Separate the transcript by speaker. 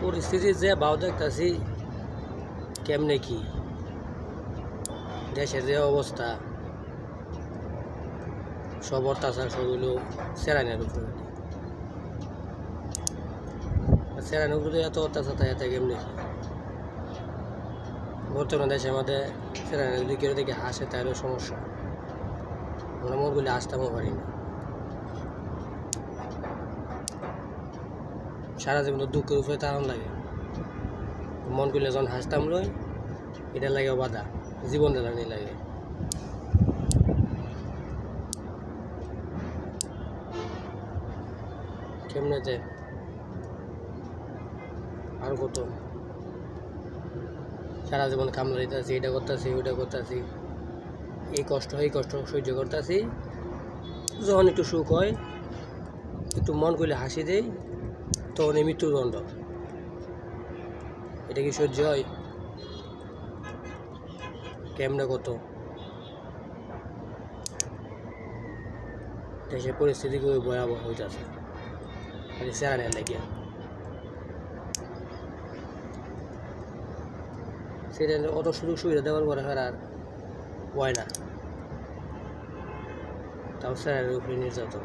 Speaker 1: পরিস্থিতি যে ভাও দেখতেছি কেমনে কি দেশের যে অবস্থা সব অত্যাচার সবগুলো সেরানের উপরে সেরানের উপরে এত অত্যাচার থাকে এত কেমনে কি বর্তমানে দেশে আমাদের সেরানের যদি কেউ দেখে হাসে তাহলে সমস্যা আমরা মনগুলি আসতেও পারি না সারা জীবন দুঃখের উপরে তাড়ান লাগে মন করলে যখন হাসতাম লই এটা লাগে বাধা জীবন জ্বালানি লাগে কেমনেতে আর কত সারা জীবন কামলা দিতেছি এটা করতেছি ওইটা করতেছি এই কষ্ট সহ্য করতেছি যখন একটু সুখ হয় একটু মন করলে হাসি দেয় তখন এই মৃত্যুদণ্ড এটা কি সহ্য হয় কেমনে কত দেশের পরিস্থিতি খুবই ভয়াবহ হইতেছে খালি সেরানের লাগে সেটা অত সুযোগ সুবিধা দেওয়ার পরে আর হয় না তাও সেরানের উপরে নির্যাতন